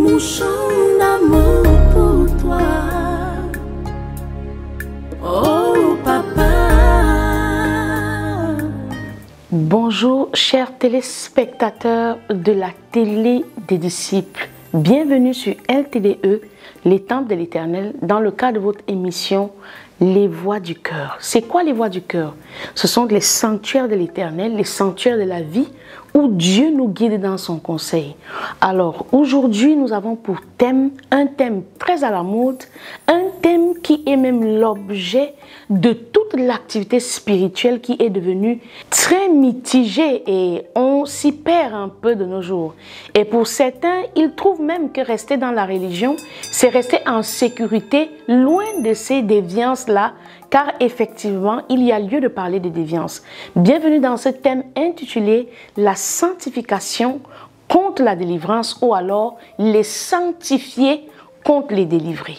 mon chant d'amour pour toi. Oh papa. Bonjour chers téléspectateurs de la télé des disciples. Bienvenue sur LTDE, les temples de l'Éternel, dans le cadre de votre émission Les Voix du Cœur. C'est quoi les Voix du Cœur? Ce sont les sanctuaires de l'Éternel, les sanctuaires de la vie, où Dieu nous guide dans son conseil. Alors aujourd'hui, nous avons pour thème un thème très à la mode, un thème qui est même l'objet de toute l'activité spirituelle qui est devenue très mitigée et on s'y perd un peu de nos jours. Et pour certains, ils trouvent même que rester dans la religion, c'est rester en sécurité, loin de ces déviances-là, car effectivement, il y a lieu de parler de déviance. Bienvenue dans ce thème intitulé « La sanctification contre la délivrance » ou alors « Les sanctifiés contre les délivrés ».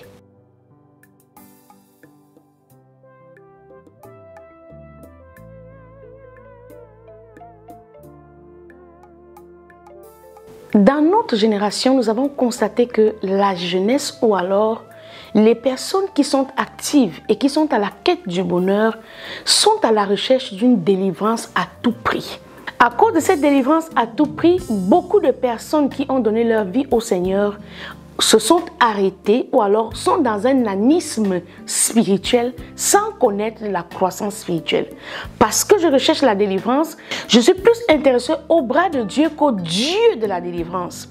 Dans notre génération, nous avons constaté que la jeunesse ou alors les personnes qui sont actives et qui sont à la quête du bonheur sont à la recherche d'une délivrance à tout prix. À cause de cette délivrance à tout prix, beaucoup de personnes qui ont donné leur vie au Seigneur se sont arrêtées ou alors sont dans un anisme spirituel sans connaître la croissance spirituelle. Parce que je recherche la délivrance, je suis plus intéressée au bras de Dieu qu'au Dieu de la délivrance.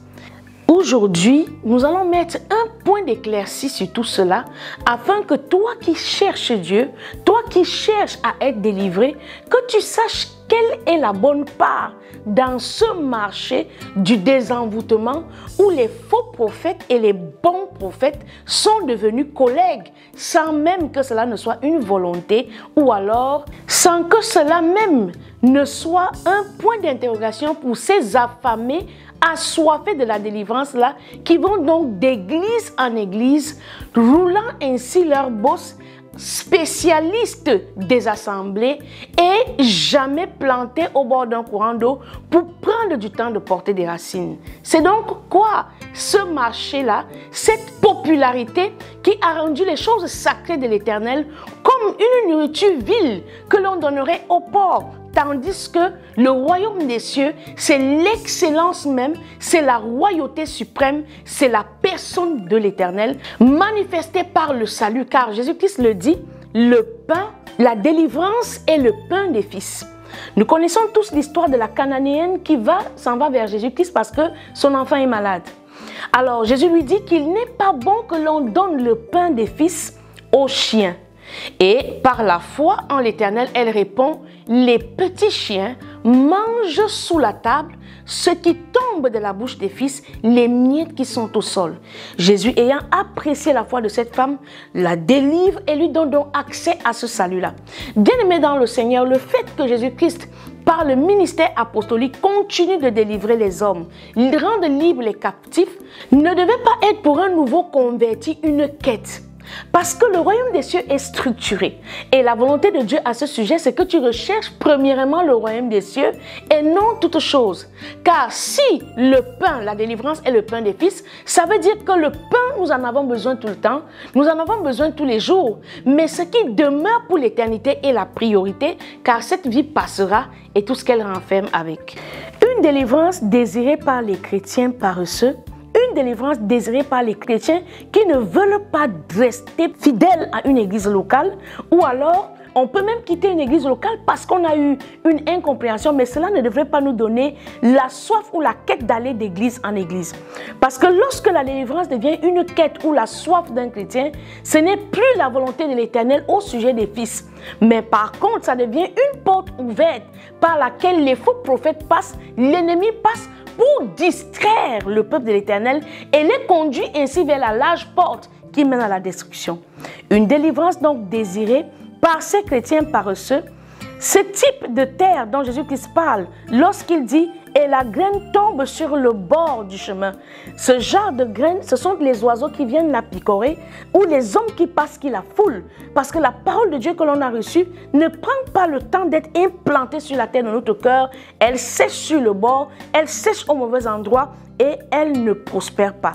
Aujourd'hui, nous allons mettre un point d'éclaircie sur tout cela afin que toi qui cherches Dieu, toi qui cherches à être délivré, que tu saches quelle est la bonne part dans ce marché du désenvoûtement où les faux prophètes et les bons prophètes sont devenus collègues sans même que cela ne soit une volonté ou alors sans que cela même ne soit un point d'interrogation pour ces affamés assoiffés de la délivrance là, qui vont donc d'église en église, roulant ainsi leur bosse, spécialistes des assemblées et jamais plantés au bord d'un courant d'eau pour prendre du temps de porter des racines. C'est donc quoi ce marché-là, cette popularité qui a rendu les choses sacrées de l'Éternel comme une nourriture vile que l'on donnerait aux pauvres? Tandis que le royaume des cieux, c'est l'excellence même, c'est la royauté suprême, c'est la personne de l'Éternel manifestée par le salut. Car Jésus-Christ le dit, le pain, la délivrance est le pain des fils. Nous connaissons tous l'histoire de la Cananéenne qui s'en va vers Jésus-Christ parce que son enfant est malade. Alors Jésus lui dit qu'il n'est pas bon que l'on donne le pain des fils aux chiens. Et par la foi en l'Éternel, elle répond, les petits chiens mangent sous la table ce qui tombe de la bouche des fils, les miettes qui sont au sol. Jésus, ayant apprécié la foi de cette femme, la délivre et lui donne donc accès à ce salut-là. Bien-aimé dans le Seigneur, le fait que Jésus-Christ, par le ministère apostolique, continue de délivrer les hommes, rendre libres les captifs, ne devait pas être pour un nouveau converti une quête. Parce que le royaume des cieux est structuré. Et la volonté de Dieu à ce sujet, c'est que tu recherches premièrement le royaume des cieux et non toute chose. Car si le pain, la délivrance est le pain des fils, ça veut dire que le pain, nous en avons besoin tout le temps, nous en avons besoin tous les jours. Mais ce qui demeure pour l'éternité est la priorité, car cette vie passera et tout ce qu'elle renferme avec. Une délivrance désirée par les chrétiens paresseux, une délivrance désirée par les chrétiens qui ne veulent pas rester fidèles à une église locale, ou alors on peut même quitter une église locale parce qu'on a eu une incompréhension, mais cela ne devrait pas nous donner la soif ou la quête d'aller d'église en église. Parce que lorsque la délivrance devient une quête ou la soif d'un chrétien, ce n'est plus la volonté de l'Éternel au sujet des fils. Mais par contre, ça devient une porte ouverte par laquelle les faux prophètes passent, l'ennemi passe pour distraire le peuple de l'Éternel et les conduire ainsi vers la large porte qui mène à la destruction. Une délivrance donc désirée par ces chrétiens paresseux, ce type de terre dont Jésus-Christ parle lorsqu'il dit « et la graine tombe sur le bord du chemin ». Ce genre de graines, ce sont les oiseaux qui viennent la picorer ou les hommes qui passent, qui la foulent. Parce que la parole de Dieu que l'on a reçue ne prend pas le temps d'être implantée sur la terre de notre cœur. Elle sèche sur le bord, elle sèche au mauvais endroit et elle ne prospère pas.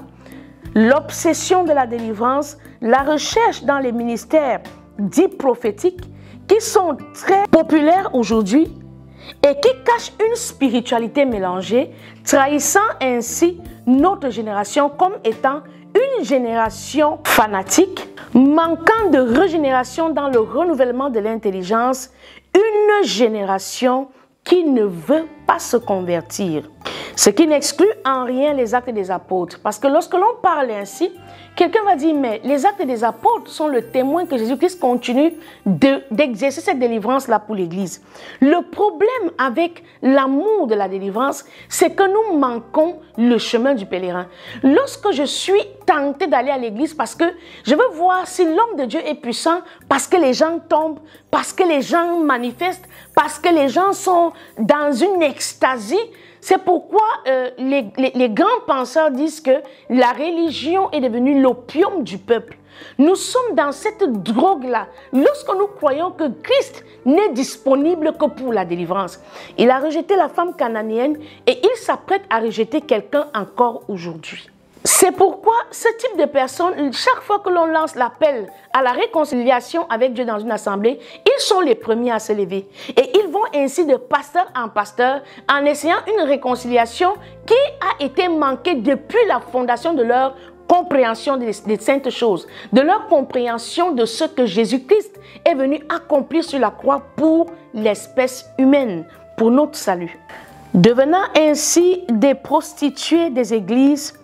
l'obsession de la délivrance, la recherche dans les ministères dits prophétiques qui sont très populaires aujourd'hui et qui cachent une spiritualité mélangée, trahissant ainsi notre génération comme étant une génération fanatique, manquant de régénération dans le renouvellement de l'intelligence, une génération qui ne veut pas se convertir. Ce qui n'exclut en rien les actes des apôtres. Parce que lorsque l'on parle ainsi, quelqu'un va dire, mais les actes des apôtres sont le témoin que Jésus-Christ continue d'exercer cette délivrance-là pour l'Église. Le problème avec l'amour de la délivrance, c'est que nous manquons le chemin du pèlerin. Lorsque je suis tentée d'aller à l'Église parce que je veux voir si l'homme de Dieu est puissant, parce que les gens tombent, parce que les gens manifestent, parce que les gens sont dans une extasie, c'est pourquoi les grands penseurs disent que la religion est devenue l'opium du peuple. Nous sommes dans cette drogue-là lorsque nous croyons que Christ n'est disponible que pour la délivrance. Il a rejeté la femme cananéenne et il s'apprête à rejeter quelqu'un encore aujourd'hui. C'est pourquoi ce type de personnes, chaque fois que l'on lance l'appel à la réconciliation avec Dieu dans une assemblée, ils sont les premiers à se lever. Et ils vont ainsi de pasteur en pasteur en essayant une réconciliation qui a été manquée depuis la fondation de leur compréhension des saintes choses, de leur compréhension de ce que Jésus-Christ est venu accomplir sur la croix pour l'espèce humaine, pour notre salut. Devenant ainsi des prostituées des églises,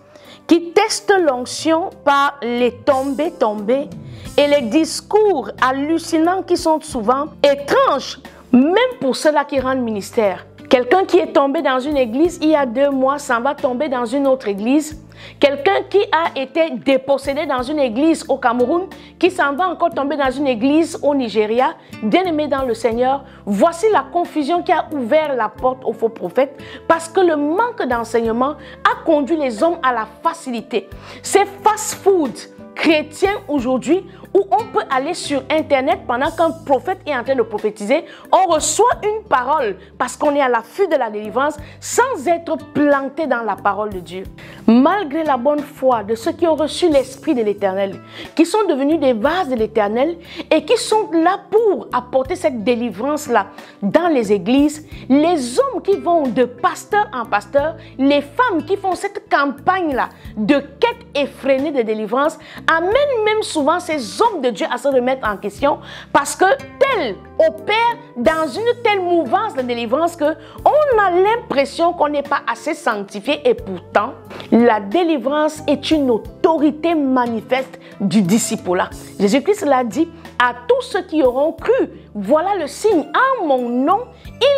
qui testent l'onction par les tombés et les discours hallucinants qui sont souvent étranges, même pour ceux-là qui rendent ministère. Quelqu'un qui est tombé dans une église il y a 2 mois s'en va tomber dans une autre église. Quelqu'un qui a été dépossédé dans une église au Cameroun, qui s'en va encore tomber dans une église au Nigeria, bien-aimé dans le Seigneur, voici la confusion qui a ouvert la porte aux faux prophètes parce que le manque d'enseignement a conduit les hommes à la facilité. Ces fast-food chrétiens aujourd'hui où on peut aller sur Internet pendant qu'un prophète est en train de prophétiser, on reçoit une parole parce qu'on est à l'affût de la délivrance sans être planté dans la parole de Dieu. Malgré la bonne foi de ceux qui ont reçu l'Esprit de l'Éternel, qui sont devenus des vases de l'Éternel et qui sont là pour apporter cette délivrance-là dans les églises, les hommes qui vont de pasteur en pasteur, les femmes qui font cette campagne-là de quête effrénée de délivrance, amènent même souvent ces hommes de Dieu à se remettre en question parce que tel opère dans une telle mouvance de délivrance que on a l'impression qu'on n'est pas assez sanctifié et pourtant la délivrance est une autorité manifeste du discipulat. Jésus-Christ l'a dit à tous ceux qui auront cru, voilà le signe, en mon nom,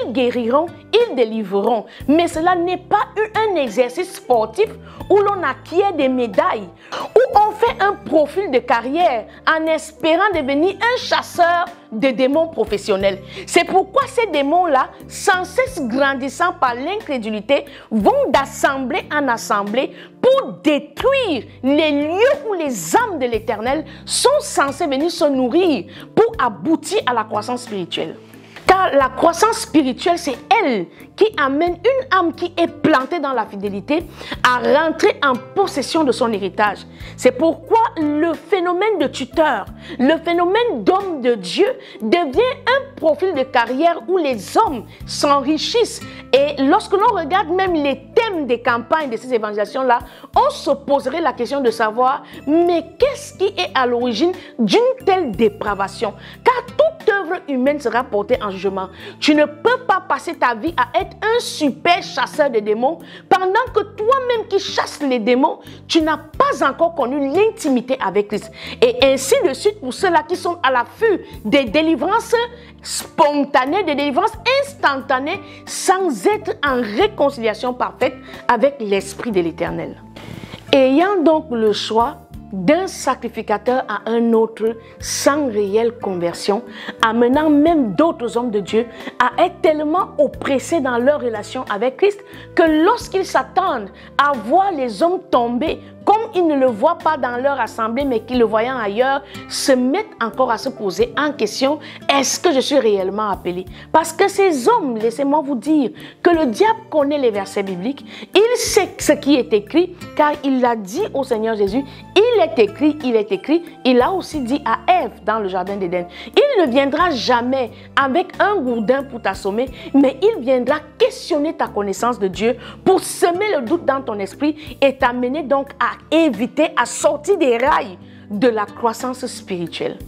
ils guériront, ils délivreront. Mais cela n'est pas un exercice sportif où l'on acquiert des médailles, où on fait un profil de carrière en espérant devenir un chasseur de démons professionnels. C'est pourquoi ces démons-là, sans cesse grandissant par l'incrédulité, vont d'assemblée en assemblée pour détruire les lieux où les âmes de l'Éternel sont censées venir se nourrir pour aboutir à la croissance spirituelle. Car la croissance spirituelle, c'est elle qui amène une âme qui est plantée dans la fidélité à rentrer en possession de son héritage. C'est pourquoi le phénomène de tuteur, le phénomène d'homme de Dieu devient un profil de carrière où les hommes s'enrichissent. Et lorsque l'on regarde même les thèmes des campagnes de ces évangélisations-là, on se poserait la question de savoir, mais qu'est-ce qui est à l'origine d'une telle dépravation? Car toute œuvre humaine sera portée en jugement. Tu ne peux pas passer ta vie à être un super chasseur de démons pendant que toi-même qui chasses les démons, tu n'as pas encore connu l'intimité avec Christ. Et ainsi de suite pour ceux-là qui sont à l'affût des délivrances spontanées, des délivrances instantanées, sans être en réconciliation parfaite avec l'Esprit de l'Éternel. Ayant donc le choix d'un sacrificateur à un autre sans réelle conversion, amenant même d'autres hommes de Dieu à être tellement oppressés dans leur relation avec Christ que lorsqu'ils s'attendent à voir les hommes tomber comme ils ne le voient pas dans leur assemblée, mais qu'ils le voyant ailleurs, se mettent encore à se poser en question, est-ce que je suis réellement appelé? Parce que ces hommes, laissez-moi vous dire, que le diable connaît les versets bibliques, il sait ce qui est écrit, car il l'a dit au Seigneur Jésus, il est écrit, il a aussi dit à Ève dans le jardin d'Éden, il ne viendra jamais avec un gourdin pour t'assommer, mais il viendra questionner ta connaissance de Dieu pour semer le doute dans ton esprit et t'amener donc à éviter, à sortir des rails de la croissance spirituelle.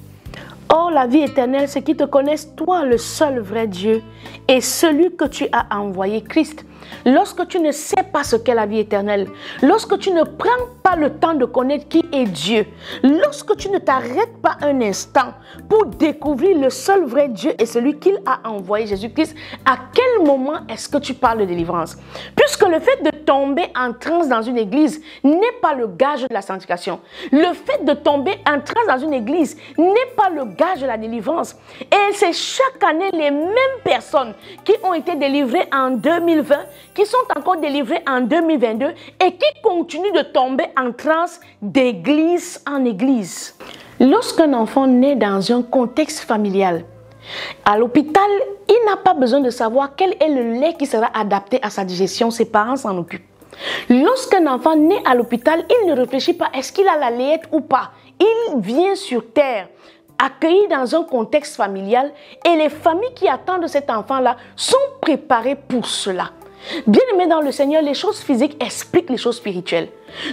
Or, la vie éternelle, c'est qu'ils te connaissent, toi, le seul vrai Dieu, et celui que tu as envoyé, Christ. Lorsque tu ne sais pas ce qu'est la vie éternelle, lorsque tu ne prends pas le temps de connaître qui est Dieu, lorsque tu ne t'arrêtes pas un instant pour découvrir le seul vrai Dieu et celui qu'il a envoyé, Jésus-Christ, à quel moment est-ce que tu parles de délivrance? Puisque le fait de tomber en transe dans une église n'est pas le gage de la sanctification. Le fait de tomber en transe dans une église n'est pas le gage de la délivrance. Et c'est chaque année les mêmes personnes qui ont été délivrées en 2020, qui sont encore délivrées en 2022 et qui continuent de tomber en transe d'église en église. Lorsqu'un enfant naît dans un contexte familial, à l'hôpital, il n'a pas besoin de savoir quel est le lait qui sera adapté à sa digestion, ses parents s'en occupent. Lorsqu'un enfant naît à l'hôpital, il ne réfléchit pas est-ce qu'il a la layette ou pas. Il vient sur terre, accueilli dans un contexte familial et les familles qui attendent cet enfant-là sont préparées pour cela. Bien-aimé dans le Seigneur, les choses physiques expliquent les choses spirituelles.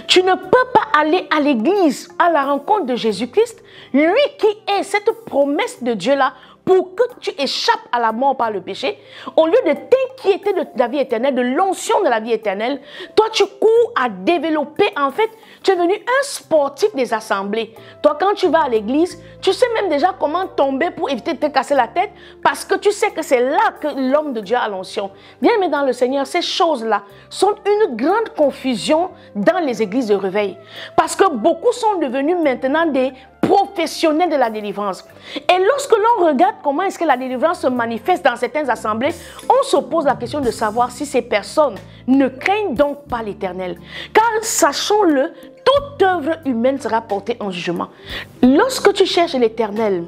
Tu ne peux pas aller à l'église à la rencontre de Jésus-Christ, lui qui est cette promesse de Dieu-là, pour que tu échappes à la mort par le péché, au lieu de t'inquiéter de la vie éternelle, de l'onction de la vie éternelle, toi tu cours à développer, en fait, tu es devenu un sportif des assemblées. Toi quand tu vas à l'église, tu sais même déjà comment tomber pour éviter de te casser la tête, parce que tu sais que c'est là que l'homme de Dieu a l'onction. Bien aimé dans le Seigneur, ces choses-là sont une grande confusion dans les églises de réveil, parce que beaucoup sont devenus maintenant des professionnels de la délivrance. Et lorsque l'on regarde comment est-ce que la délivrance se manifeste dans certaines assemblées, on se pose la question de savoir si ces personnes ne craignent donc pas l'Éternel. Car sachons-le, toute œuvre humaine sera portée en jugement. Lorsque tu cherches l'Éternel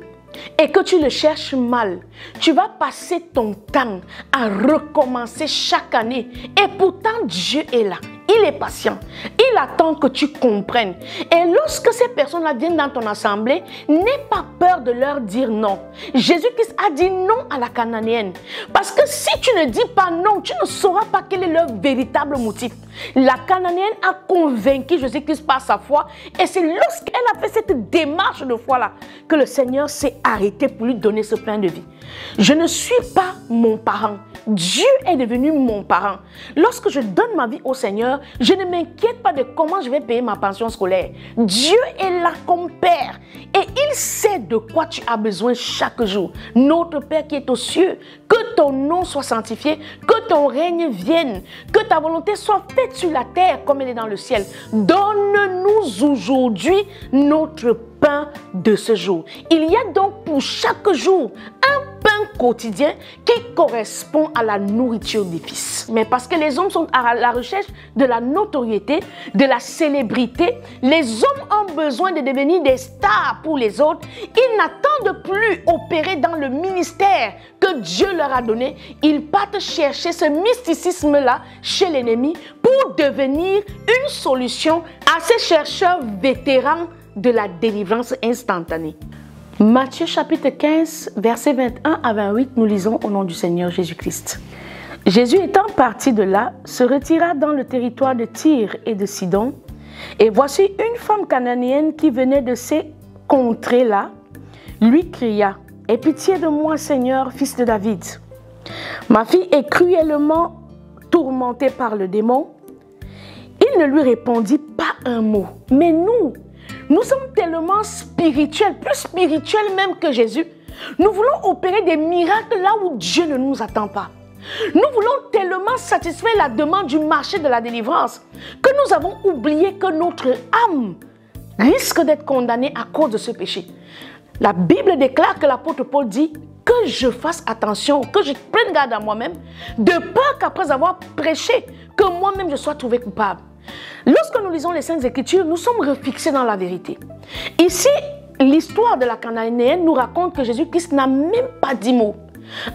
et que tu le cherches mal, tu vas passer ton temps à recommencer chaque année. Et pourtant, Dieu est là. Il est patient. Il attend que tu comprennes. Et lorsque ces personnes-là viennent dans ton assemblée, n'aie pas peur de leur dire non. Jésus-Christ a dit non à la Cananéenne. Parce que si tu ne dis pas non, tu ne sauras pas quel est leur véritable motif. La Cananéenne a convaincu Jésus-Christ par sa foi. Et c'est lorsqu'elle a fait cette démarche de foi-là que le Seigneur s'est arrêté pour lui donner ce pain de vie. Je ne suis pas mon parent. Dieu est devenu mon parent. Lorsque je donne ma vie au Seigneur, je ne m'inquiète pas de comment je vais payer ma pension scolaire. Dieu est là comme Père et il sait de quoi tu as besoin chaque jour. Notre Père qui est aux cieux, que ton nom soit sanctifié, que ton règne vienne, que ta volonté soit faite sur la terre comme elle est dans le ciel. Donne-nous aujourd'hui notre pain de ce jour. Il y a donc pour chaque jour un pain quotidien qui correspond à la nourriture des fils. Mais parce que les hommes sont à la recherche de la notoriété, de la célébrité, les hommes ont besoin de devenir des stars pour les autres. Ils n'attendent plus opérer dans le ministère que Dieu leur a donné. Ils partent chercher ce mysticisme-là chez l'ennemi pour devenir une solution à ces chercheurs vétérans de la délivrance instantanée. Matthieu chapitre 15, versets 21 à 28, nous lisons au nom du Seigneur Jésus-Christ. Jésus étant parti de là, se retira dans le territoire de Tyr et de Sidon. Et voici une femme cananéenne qui venait de ces contrées-là, lui cria « Aie pitié de moi, Seigneur, fils de David. Ma fille est cruellement tourmentée par le démon. » Il ne lui répondit pas un mot. Mais nous sommes tellement spirituels, plus spirituels même que Jésus. Nous voulons opérer des miracles là où Dieu ne nous attend pas. Nous voulons tellement satisfaire la demande du marché de la délivrance que nous avons oublié que notre âme risque d'être condamnée à cause de ce péché. La Bible déclare que l'apôtre Paul dit que je fasse attention, que je prenne garde à moi-même, de peur qu'après avoir prêché, que moi-même je sois trouvé coupable. Lorsque nous lisons les Saintes Écritures, nous sommes refixés dans la vérité. Ici, l'histoire de la Cananéenne nous raconte que Jésus-Christ n'a même pas dit mot.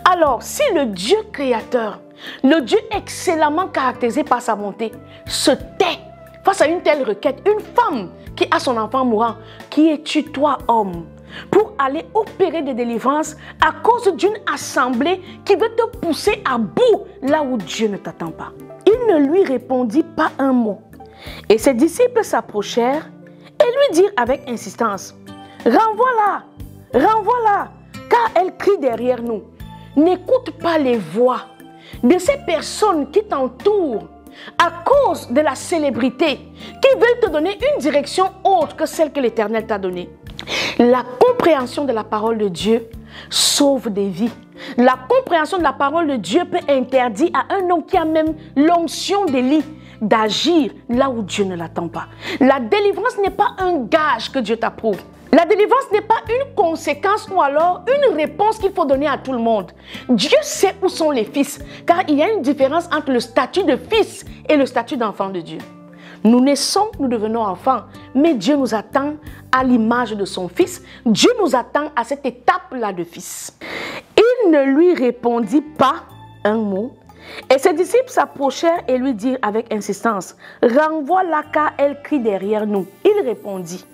Alors, si le Dieu créateur, le Dieu excellemment caractérisé par sa bonté, se tait face à une telle requête, une femme qui a son enfant mourant, qui es-tu toi, homme, pour aller opérer des délivrances à cause d'une assemblée qui veut te pousser à bout là où Dieu ne t'attend pas? Il ne lui répondit pas un mot. Et ses disciples s'approchèrent et lui dirent avec insistance, « Renvoie-la, renvoie-la, car elle crie derrière nous. N'écoute pas les voix de ces personnes qui t'entourent à cause de la célébrité, qui veulent te donner une direction autre que celle que l'Éternel t'a donnée. » La compréhension de la parole de Dieu sauve des vies. La compréhension de la parole de Dieu peut interdire à un homme qui a même l'onction d'Élie d'agir là où Dieu ne l'attend pas. La délivrance n'est pas un gage que Dieu t'approuve. La délivrance n'est pas une conséquence ou alors une réponse qu'il faut donner à tout le monde. Dieu sait où sont les fils, car il y a une différence entre le statut de fils et le statut d'enfant de Dieu. Nous naissons, nous devenons enfants, mais Dieu nous attend à l'image de son Fils. Dieu nous attend à cette étape-là de Fils. Il ne lui répondit pas un mot. Et ses disciples s'approchèrent et lui dirent avec insistance, « Renvoie-la car elle crie derrière nous. » Il répondit,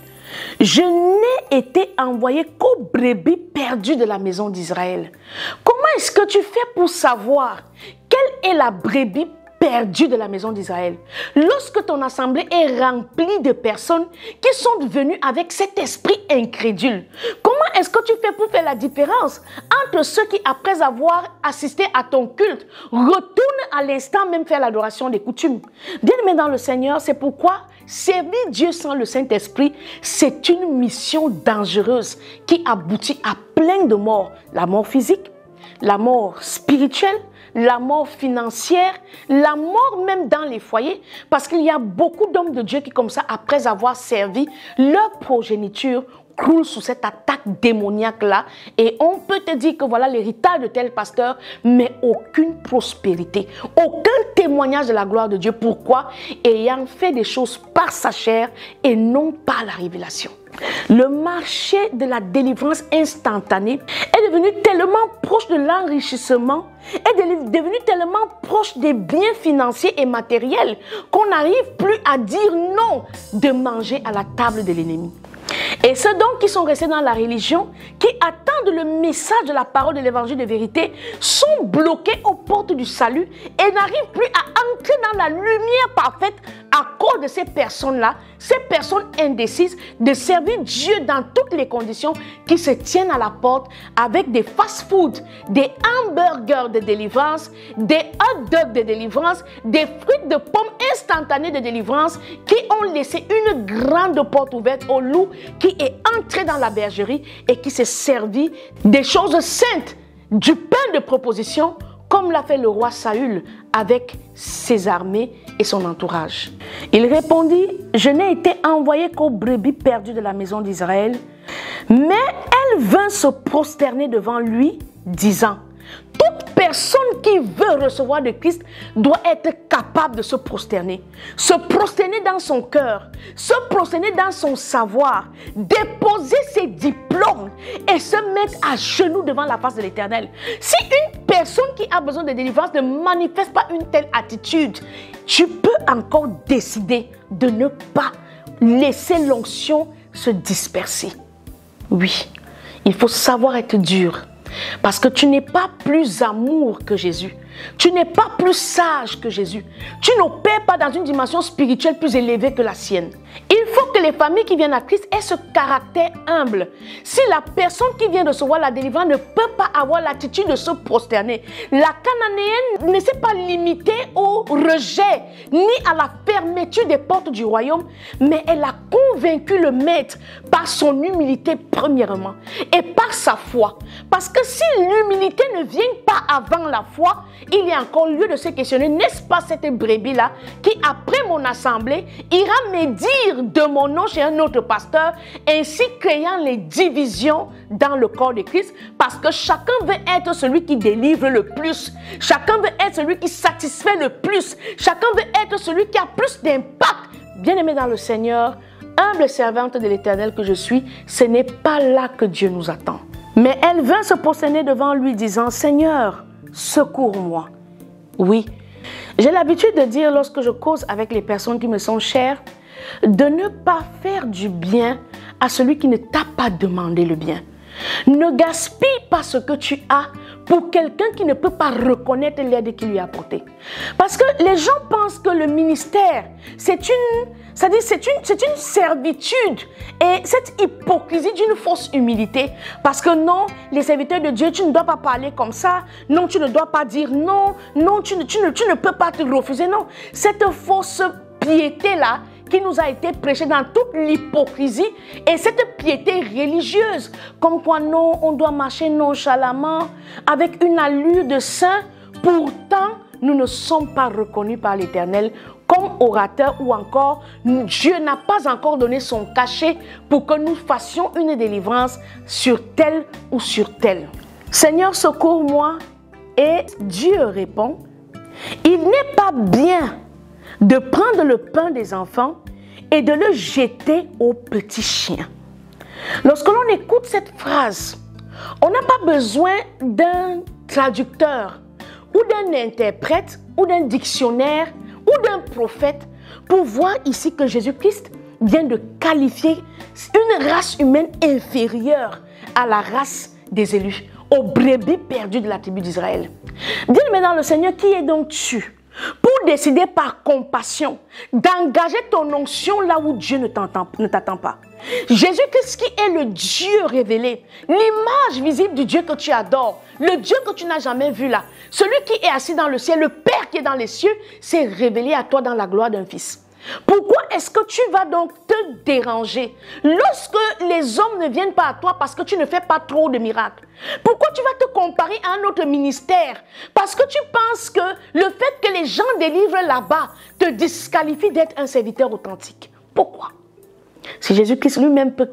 « Je n'ai été envoyé qu'aux brebis perdues de la maison d'Israël. » Comment est-ce que tu fais pour savoir quelle est la brebis perdue de la maison d'Israël? Lorsque ton assemblée est remplie de personnes qui sont venues avec cet esprit incrédule, comment est-ce que tu fais pour faire la différence entre ceux qui, après avoir assisté à ton culte, retournent à l'instant même faire l'adoration des coutumes? Bien-aimés dans le Seigneur, c'est pourquoi servir Dieu sans le Saint-Esprit, c'est une mission dangereuse qui aboutit à plein de morts. La mort physique, la mort spirituelle, la mort financière, la mort même dans les foyers, parce qu'il y a beaucoup d'hommes de Dieu qui, comme ça, après avoir servi, leur progéniture croule sous cette attaque démoniaque-là, et on peut te dire que voilà l'héritage de tel pasteur, mais aucune prospérité, aucun témoignage de la gloire de Dieu. Pourquoi? Ayant fait des choses par sa chair et non par la révélation. Le marché de la délivrance instantanée est devenu tellement proche de l'enrichissement, est devenu tellement proche des biens financiers et matériels qu'on n'arrive plus à dire non de manger à la table de l'ennemi. Et ceux donc qui sont restés dans la religion, qui attendent le message de la parole de l'évangile de vérité, sont bloqués aux portes du salut et n'arrivent plus à entrer dans la lumière parfaite à cause de ces personnes-là, ces personnes indécises, de servir Dieu dans toutes les conditions, qui se tiennent à la porte avec des fast-foods, des hamburgers de délivrance, des hot dogs de délivrance, des fruits de pommes instantanés de délivrance, qui ont laissé une grande porte ouverte au loup qui est entré dans la bergerie et qui s'est servi des choses saintes, du pain de proposition, comme l'a fait le roi Saül avec ses armées et son entourage. Il répondit, « Je n'ai été envoyé qu'aux brebis perdues de la maison d'Israël. » Mais elle vint se prosterner devant lui, disant, « Toute personne qui veut recevoir de Christ doit être capable de se prosterner dans son cœur, se prosterner dans son savoir, déposer ses diplômes et se mettre à genoux devant la face de l'Éternel. » Si une personne qui a besoin de délivrance ne manifeste pas une telle attitude, tu peux encore décider de ne pas laisser l'onction se disperser. Oui, il faut savoir être dur. Parce que tu n'es pas plus amour que Jésus. Tu n'es pas plus sage que Jésus. Tu n'opères pas dans une dimension spirituelle plus élevée que la sienne. Il faut que les familles qui viennent à Christ aient ce caractère humble. Si la personne qui vient recevoir la délivrance ne peut pas avoir l'attitude de se prosterner, la Cananéenne ne s'est pas limitée au rejet ni à la fermeture des portes du royaume, mais elle a convaincu le maître par son humilité premièrement et par sa foi. Parce que si l'humilité ne vient pas avant la foi, il y a encore lieu de se questionner, n'est-ce pas cette brebis-là qui, après mon assemblée, ira me dire de mon nom chez un autre pasteur, ainsi créant les divisions dans le corps de Christ, parce que chacun veut être celui qui délivre le plus, chacun veut être celui qui satisfait le plus, chacun veut être celui qui a plus d'impact bien-aimée dans le Seigneur, humble servante de l'Éternel que je suis, ce n'est pas là que Dieu nous attend. Mais elle vint se prosterner devant lui disant, Seigneur, secours-moi. Oui, j'ai l'habitude de dire lorsque je cause avec les personnes qui me sont chères, de ne pas faire du bien à celui qui ne t'a pas demandé le bien. Ne gaspille pas ce que tu as pour quelqu'un qui ne peut pas reconnaître l'aide qu'il lui a apportée. Parce que les gens pensent que le ministère, c'est une servitude et cette hypocrisie d'une fausse humilité. Parce que non, les serviteurs de Dieu, tu ne dois pas parler comme ça. Non, tu ne dois pas dire non. Non, tu ne peux pas te refuser. Non, cette fausse piété-là, qui nous a été prêché dans toute l'hypocrisie et cette piété religieuse. Comme quoi, non, on doit marcher nonchalamment avec une allure de saint. Pourtant, nous ne sommes pas reconnus par l'Éternel comme orateurs ou encore, Dieu n'a pas encore donné son cachet pour que nous fassions une délivrance sur tel ou sur tel. Seigneur, secours-moi. Et Dieu répond, il n'est pas bien de prendre le pain des enfants et de le jeter aux petits chiens. Lorsque l'on écoute cette phrase, on n'a pas besoin d'un traducteur ou d'un interprète ou d'un dictionnaire ou d'un prophète pour voir ici que Jésus-Christ vient de qualifier une race humaine inférieure à la race des élus, aux brebis perdues de la tribu d'Israël. Bien-aimé dans le Seigneur, qui es donc tu pour décider par compassion d'engager ton onction là où Dieu ne t'attend pas? Jésus-Christ qui est le Dieu révélé, l'image visible du Dieu que tu adores, le Dieu que tu n'as jamais vu là, celui qui est assis dans le ciel, le Père qui est dans les cieux, s'est révélé à toi dans la gloire d'un fils. Pourquoi est-ce que tu vas donc te déranger lorsque les hommes ne viennent pas à toi parce que tu ne fais pas trop de miracles? Pourquoi tu vas te comparer à un autre ministère? Parce que tu penses que le fait que les gens délivrent là-bas te disqualifie d'être un serviteur authentique. Pourquoi? Si Jésus-Christ lui-même peut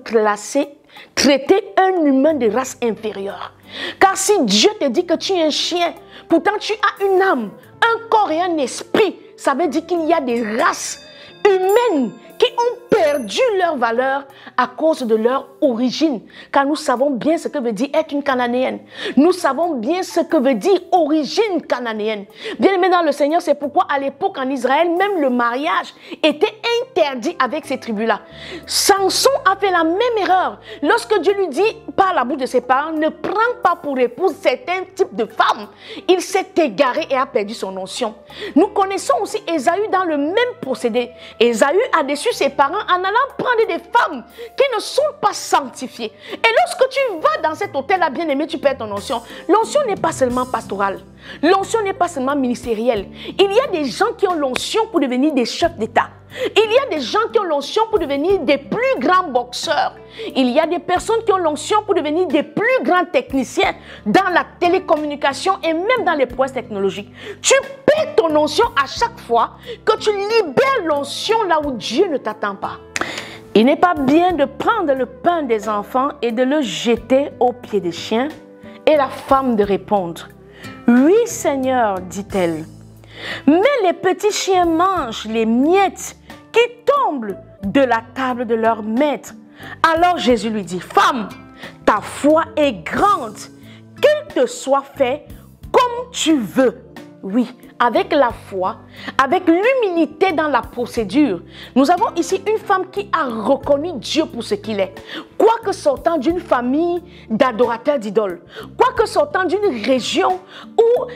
traiter un humain de race inférieure. Car si Dieu te dit que tu es un chien, pourtant tu as une âme, un corps et un esprit, ça veut dire qu'il y a des races humaines qui ont perdu leur valeur à cause de leur origine. Car nous savons bien ce que veut dire être une Cananéenne. Nous savons bien ce que veut dire origine cananéenne. Bien aimé dans le Seigneur, c'est pourquoi à l'époque en Israël, même le mariage était interdit avec ces tribus-là. Samson a fait la même erreur. Lorsque Dieu lui dit par la bouche de ses parents, ne prends pas pour épouse certains types de femmes, il s'est égaré et a perdu son onction. Nous connaissons aussi Ésaü dans le même procédé. Ésaü a déçu ses parents en allant prendre des femmes qui ne sont pas sanctifiées. Et lorsque tu vas dans cet hôtel-là, bien-aimé, tu perds ton onction. L'onction n'est pas seulement pastorale. L'onction n'est pas seulement ministérielle. Il y a des gens qui ont l'onction pour devenir des chefs d'État. Il y a des gens qui ont l'onction pour devenir des plus grands boxeurs. Il y a des personnes qui ont l'onction pour devenir des plus grands techniciens dans la télécommunication et même dans les prouesses technologiques. Tu perds ton onction à chaque fois que tu libères l'onction là où Dieu ne t'attend pas. Il n'est pas bien de prendre le pain des enfants et de le jeter aux pieds des chiens. Et la femme de répondre, « Oui, Seigneur, dit-elle. Mais les petits chiens mangent les miettes qui tombent de la table de leur maître. » Alors Jésus lui dit, « Femme, ta foi est grande, qu'il te soit fait comme tu veux. » Oui, avec la foi, avec l'humilité dans la procédure. Nous avons ici une femme qui a reconnu Dieu pour ce qu'il est. Quoique sortant d'une famille d'adorateurs d'idoles, quoique sortant d'une région où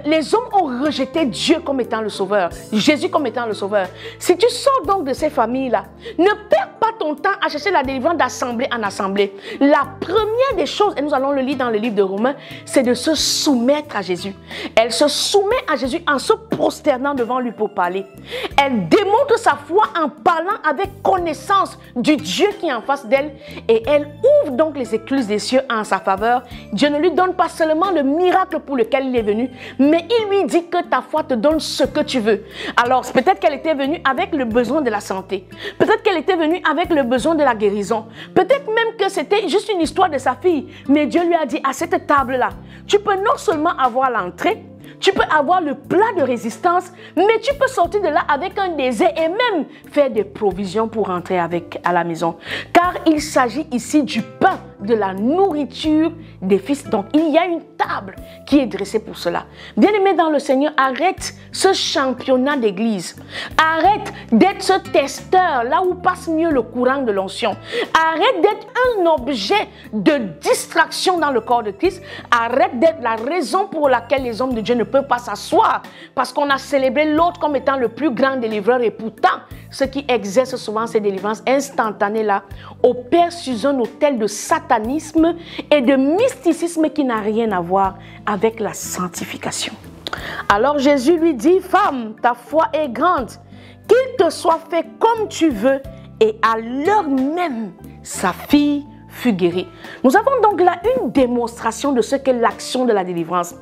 les hommes ont rejeté Dieu comme étant le sauveur, Jésus comme étant le sauveur. Si tu sors donc de ces familles-là, ne perds pas ton temps à chercher la délivrance d'assemblée en assemblée. La première des choses, et nous allons le lire dans le livre de Romains, c'est de se soumettre à Jésus. Elle se soumet à Jésus en se prosternant devant lui pour parler. Elle démontre sa foi en parlant avec connaissance du Dieu qui est en face d'elle et elle ouvre donc les écluses des cieux en sa faveur. Dieu ne lui donne pas seulement le miracle pour lequel il est venu, mais il lui dit que ta foi te donne ce que tu veux. Alors peut-être qu'elle était venue avec le besoin de la santé, peut-être qu'elle était venue avec le besoin de la guérison, peut-être même que c'était juste une histoire de sa fille, mais Dieu lui a dit à cette table-là, tu peux non seulement avoir l'entrée, tu peux avoir le plat de résistance, mais tu peux sortir de là avec un désert et même faire des provisions pour rentrer à la maison. Car il s'agit ici du pain, de la nourriture des fils. Donc, il y a une table qui est dressée pour cela. Bien-aimé dans le Seigneur, arrête ce championnat d'église. Arrête d'être ce testeur, là où passe mieux le courant de l'onction. Arrête d'être un objet de distraction dans le corps de Christ. Arrête d'être la raison pour laquelle les hommes de Dieu ne peuvent pas s'asseoir. Parce qu'on a célébré l'autre comme étant le plus grand délivreur. Et pourtant, ceux qui exercent souvent ces délivrances instantanées-là opèrent sur un autel de satanisme et de mysticisme qui n'a rien à voir avec la sanctification. Alors Jésus lui dit, femme, ta foi est grande, qu'il te soit fait comme tu veux. Et à l'heure même, sa fille fut guérie. Nous avons donc là une démonstration de ce qu'est l'action de la délivrance.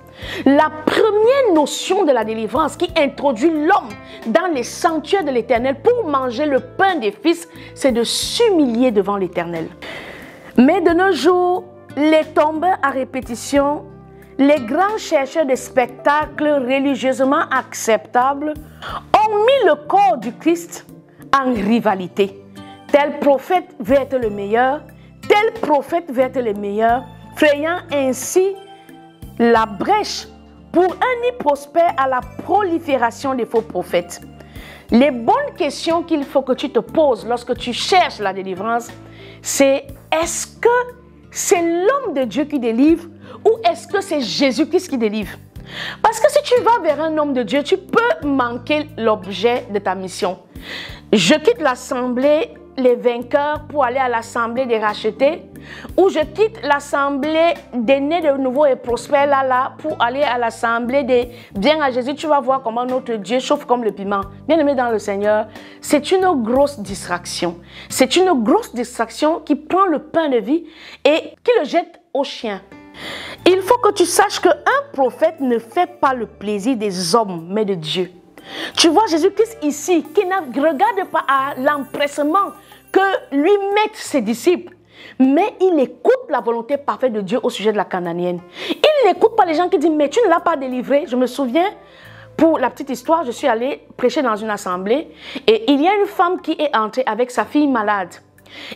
La première notion de la délivrance qui introduit l'homme dans les sanctuaires de l'Éternel pour manger le pain des fils, c'est de s'humilier devant l'Éternel. Mais de nos jours, les tombeurs à répétition, les grands chercheurs de spectacles religieusement acceptables ont mis le corps du Christ en rivalité. Tel prophète veut être le meilleur, tel prophète veut être le meilleur, frayant ainsi la brèche pour un nid prospère à la prolifération des faux prophètes. Les bonnes questions qu'il faut que tu te poses lorsque tu cherches la délivrance, c'est est-ce que c'est l'homme de Dieu qui délivre ou est-ce que c'est Jésus-Christ qui délivre? Parce que si tu vas vers un homme de Dieu, tu peux manquer l'objet de ta mission. Je quitte l'assemblée les vainqueurs pour aller à l'assemblée des rachetés, ou je quitte l'assemblée des nés de nouveau et prospères là pour aller à l'assemblée des viens à Jésus, tu vas voir comment notre Dieu chauffe comme le piment. Bien-aimé dans le Seigneur, c'est une grosse distraction. C'est une grosse distraction qui prend le pain de vie et qui le jette aux chiens. Il faut que tu saches qu'un prophète ne fait pas le plaisir des hommes, mais de Dieu. Tu vois Jésus-Christ ici, qui ne regarde pas à l'empressement que lui mettent ses disciples, mais il écoute la volonté parfaite de Dieu au sujet de la Cananéenne. Il n'écoute pas les gens qui disent, mais tu ne l'as pas délivré. Je me souviens, pour la petite histoire, je suis allée prêcher dans une assemblée et il y a une femme qui est entrée avec sa fille malade.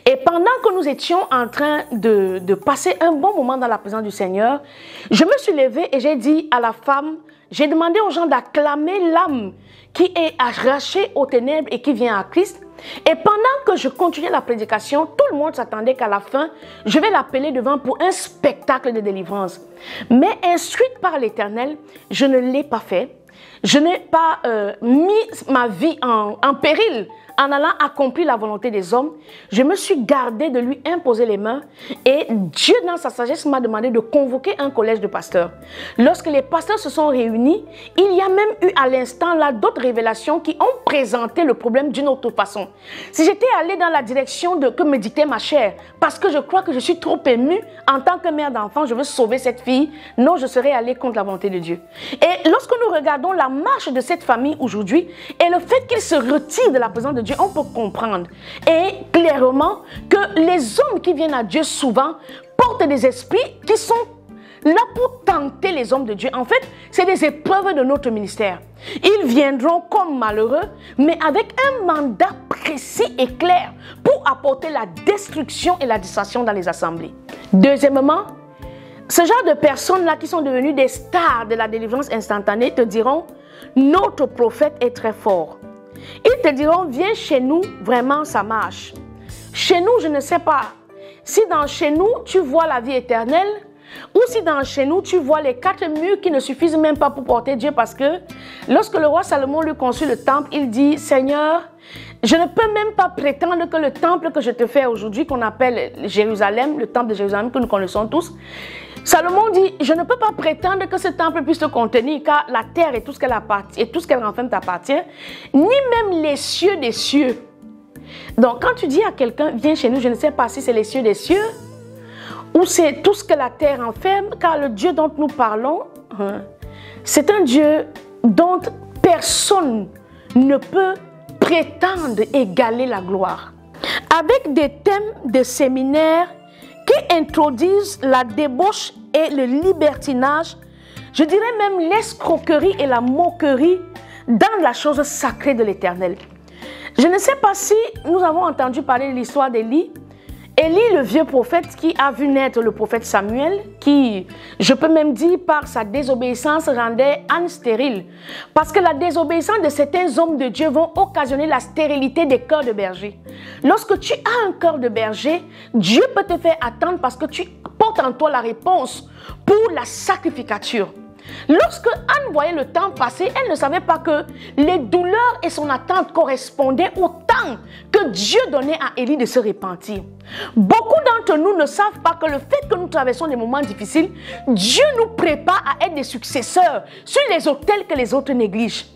Et pendant que nous étions en train de passer un bon moment dans la présence du Seigneur, je me suis levée et j'ai dit à la femme, j'ai demandé aux gens d'acclamer l'âme qui est arrachée aux ténèbres et qui vient à Christ. Et pendant que je continuais la prédication, tout le monde s'attendait qu'à la fin, je vais l'appeler devant pour un spectacle de délivrance. Mais instruite par l'Éternel, je ne l'ai pas fait. Je n'ai pas mis ma vie en péril en allant accomplir la volonté des hommes. Je me suis gardée de lui imposer les mains et Dieu dans sa sagesse m'a demandé de convoquer un collège de pasteurs. Lorsque les pasteurs se sont réunis, il y a même eu à l'instant là d'autres révélations qui ont présenté le problème d'une autre façon. Si j'étais allée dans la direction que me dictait ma chair, parce que je crois que je suis trop émue en tant que mère d'enfant, je veux sauver cette fille, non, je serais allée contre la volonté de Dieu. Et lorsque nous regardons la marche de cette famille aujourd'hui et le fait qu'il se retire de la présence de Dieu, on peut comprendre et clairement que les hommes qui viennent à Dieu souvent portent des esprits qui sont là pour tenter les hommes de Dieu. En fait, c'est des épreuves de notre ministère. Ils viendront comme malheureux, mais avec un mandat précis et clair pour apporter la destruction et la distraction dans les assemblées. Deuxièmement, ce genre de personnes-là qui sont devenues des stars de la délivrance instantanée te diront « Notre prophète est très fort ». Ils te diront, viens chez nous, vraiment ça marche. Chez nous, je ne sais pas. Si dans chez nous, tu vois la vie éternelle, ou si dans chez nous, tu vois les 4 murs qui ne suffisent même pas pour porter Dieu, parce que lorsque le roi Salomon lui conçut le temple, il dit, Seigneur, je ne peux même pas prétendre que le temple que je te fais aujourd'hui, qu'on appelle Jérusalem, le temple de Jérusalem que nous connaissons tous, Salomon dit, je ne peux pas prétendre que ce temple puisse te contenir, car la terre et tout ce qu'elle renferme t'appartient, ni même les cieux des cieux. Donc, quand tu dis à quelqu'un, viens chez nous, je ne sais pas si c'est les cieux des cieux, ou c'est tout ce que la terre enferme, car le Dieu dont nous parlons, c'est un Dieu dont personne ne peut prétendre égaler la gloire. Avec des thèmes de séminaire qui introduisent la débauche et le libertinage, je dirais même l'escroquerie et la moquerie dans la chose sacrée de l'Éternel. Je ne sais pas si nous avons entendu parler de l'histoire d'Élie. Élie, le vieux prophète qui a vu naître le prophète Samuel, qui, je peux même dire, par sa désobéissance, rendait Anne stérile. Parce que la désobéissance de certains hommes de Dieu vont occasionner la stérilité des cœurs de berger. Lorsque tu as un cœur de berger, Dieu peut te faire attendre parce que tu portes en toi la réponse pour la sacrificature. Lorsque Anne voyait le temps passer, elle ne savait pas que les douleurs et son attente correspondaient au temps que Dieu donnait à Élie de se repentir. Beaucoup d'entre nous ne savent pas que le fait que nous traversons des moments difficiles, Dieu nous prépare à être des successeurs sur les autels que les autres négligent.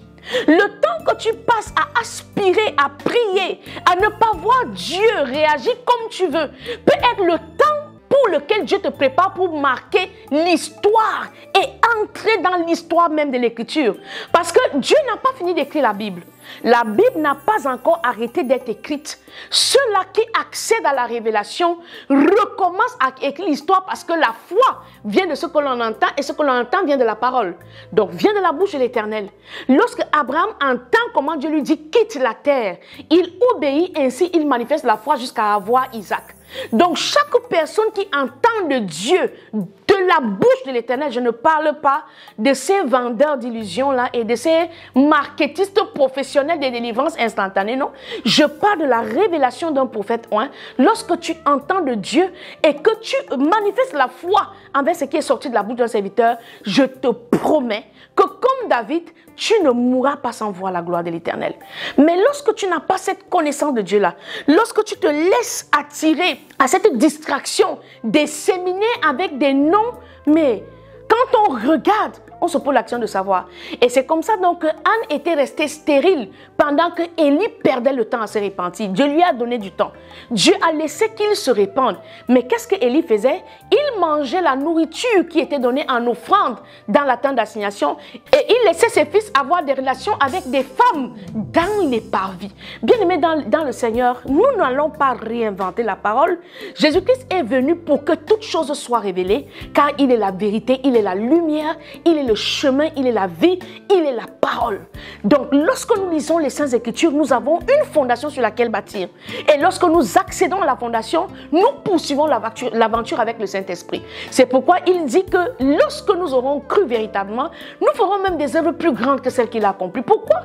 Le temps que tu passes à aspirer, à prier, à ne pas voir Dieu réagir comme tu veux, peut être le temps pour lequel Dieu te prépare pour marquer l'histoire et entrer dans l'histoire même de l'écriture. Parce que Dieu n'a pas fini d'écrire la Bible. La Bible n'a pas encore arrêté d'être écrite. Ceux-là qui accèdent à la révélation recommencent à écrire l'histoire parce que la foi vient de ce que l'on entend et ce que l'on entend vient de la parole. Donc vient de la bouche de l'Éternel. Lorsque Abraham entend comment Dieu lui dit quitte la terre, il obéit, ainsi il manifeste la foi jusqu'à avoir Isaac. Donc chaque personne qui entend de Dieu, de la bouche de l'Éternel, je ne parle pas de ces vendeurs d'illusions là et de ces marketistes professionnels de délivrance instantanée, non. Je parle de la révélation d'un prophète oint. Lorsque tu entends de Dieu et que tu manifestes la foi envers ce qui est sorti de la bouche d'un serviteur, je te promets que comme David, tu ne mourras pas sans voir la gloire de l'Éternel. Mais lorsque tu n'as pas cette connaissance de Dieu-là, lorsque tu te laisses attirer à cette distraction disséminée avec des noms, mais quand on regarde, on se pose l'action de savoir. Et c'est comme ça donc que Anne était restée stérile pendant que Élie perdait le temps à se repentir. Dieu lui a donné du temps. Dieu a laissé qu'il se répande. Mais qu'est-ce que Élie faisait? Il mangeait la nourriture qui était donnée en offrande dans la tente d'assignation et il laissait ses fils avoir des relations avec des femmes dans les parvis. Bien-aimés dans le Seigneur, nous n'allons pas réinventer la parole. Jésus-Christ est venu pour que toute chose soit révélée, car il est la vérité, il est la lumière, il est le chemin, il est la vie, il est la parole. Donc, lorsque nous lisons les Saintes Écritures, nous avons une fondation sur laquelle bâtir. Et lorsque nous accédons à la fondation, nous poursuivons l'aventure avec le Saint-Esprit. C'est pourquoi il dit que lorsque nous aurons cru véritablement, nous ferons même des œuvres plus grandes que celles qu'il a accomplies. Pourquoi?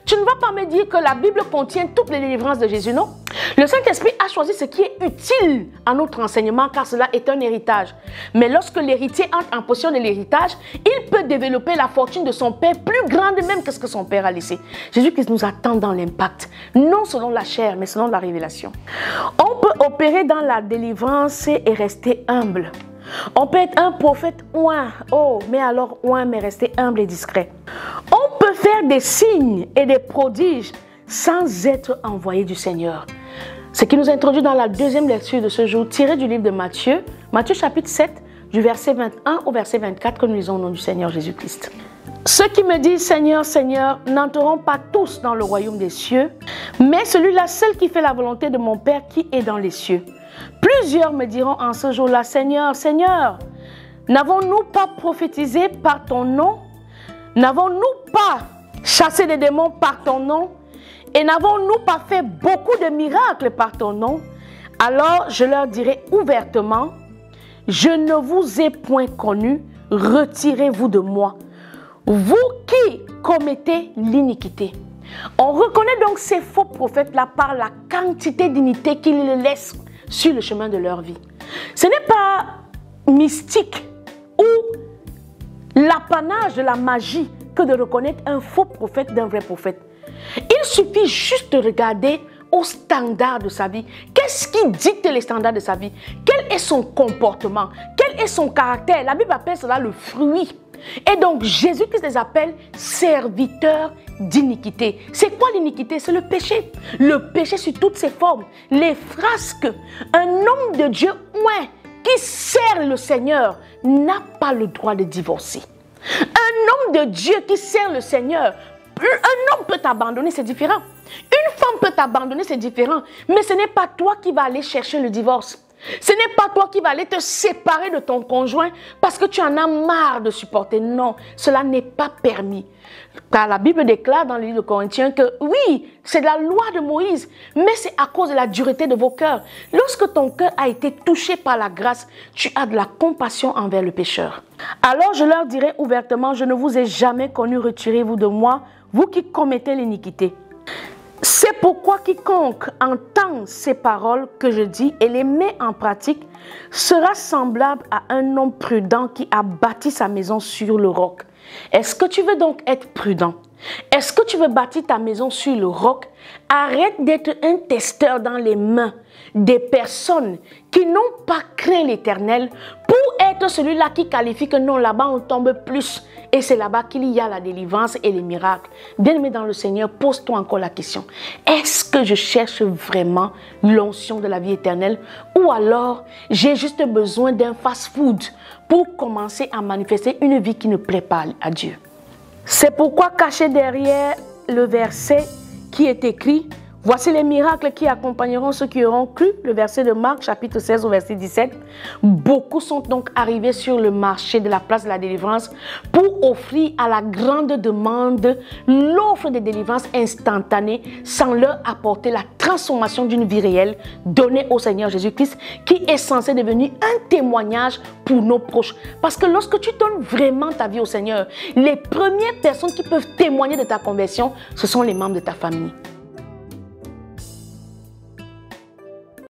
Tu ne vas pas me dire que la Bible contient toutes les délivrances de Jésus, non? Le Saint-Esprit a choisi ce qui est utile à notre enseignement, car cela est un héritage. Mais lorsque l'héritier entre en possession de l'héritage, il peut développer la fortune de son Père plus grande même que ce que son Père a laissé. Jésus-Christ nous attend dans l'impact, non selon la chair, mais selon la révélation. On peut opérer dans la délivrance et rester humble. On peut être un prophète oint, mais alors oint, mais rester humble et discret. On peut faire des signes et des prodiges sans être envoyé du Seigneur. Ce qui nous introduit dans la deuxième lecture de ce jour, tirée du livre de Matthieu, Matthieu chapitre 7, du verset 21 au verset 24, que nous lisons au nom du Seigneur Jésus-Christ. Ceux qui me disent Seigneur, Seigneur, n'entreront pas tous dans le royaume des cieux, mais celui-là seul qui fait la volonté de mon Père qui est dans les cieux. Plusieurs me diront en ce jour-là, Seigneur, Seigneur, n'avons-nous pas prophétisé par ton nom? N'avons-nous pas chassé des démons par ton nom? Et n'avons-nous pas fait beaucoup de miracles par ton nom? Alors je leur dirai ouvertement, je ne vous ai point connu, retirez-vous de moi, vous qui commettez l'iniquité. On reconnaît donc ces faux prophètes-là par la quantité d'iniquité qu'ils laissent sur le chemin de leur vie. Ce n'est pas mystique ou l'apanage de la magie que de reconnaître un faux prophète d'un vrai prophète. Il suffit juste de regarder au standard de sa vie. Qu'est-ce qui dicte les standards de sa vie? Quel est son comportement? Quel est son caractère? La Bible appelle cela le fruit. Et donc Jésus-Christ les appelle serviteurs d'iniquité. C'est quoi l'iniquité? C'est le péché. Le péché sous toutes ses formes. Les frasques. Un homme de Dieu qui sert le Seigneur n'a pas le droit de divorcer. Un homme de Dieu qui sert le Seigneur, un homme peut t'abandonner, c'est différent. Une femme peut t'abandonner, c'est différent. Mais ce n'est pas toi qui vas aller chercher le divorce. Ce n'est pas toi qui vas aller te séparer de ton conjoint parce que tu en as marre de supporter. Non, cela n'est pas permis. Car la Bible déclare dans le livre de Corinthiens que oui, c'est la loi de Moïse, mais c'est à cause de la dureté de vos cœurs. Lorsque ton cœur a été touché par la grâce, tu as de la compassion envers le pécheur. Alors je leur dirai ouvertement, je ne vous ai jamais connu, retirez-vous de moi, vous qui commettez l'iniquité. C'est pourquoi quiconque entend ces paroles que je dis et les met en pratique sera semblable à un homme prudent qui a bâti sa maison sur le roc. Est-ce que tu veux donc être prudent? Est-ce que tu veux bâtir ta maison sur le roc? Arrête d'être un testeur dans les mains des personnes qui n'ont pas craint l'Éternel pour être celui-là qui qualifie que non, là-bas on tombe plus et c'est là-bas qu'il y a la délivrance et les miracles. Bien-aimé dans le Seigneur, pose-toi encore la question. Est-ce que je cherche vraiment l'onction de la vie éternelle ou alors j'ai juste besoin d'un fast-food pour commencer à manifester une vie qui ne plaît pas à Dieu? C'est pourquoi caché derrière le verset qui est écrit, voici les miracles qui accompagneront ceux qui auront cru, le verset de Marc chapitre 16 au verset 17. Beaucoup sont donc arrivés sur le marché de la place de la délivrance pour offrir à la grande demande l'offre de délivrance instantanée sans leur apporter la transformation d'une vie réelle donnée au Seigneur Jésus-Christ qui est censé devenir un témoignage pour nos proches. Parce que lorsque tu donnes vraiment ta vie au Seigneur, les premières personnes qui peuvent témoigner de ta conversion, ce sont les membres de ta famille.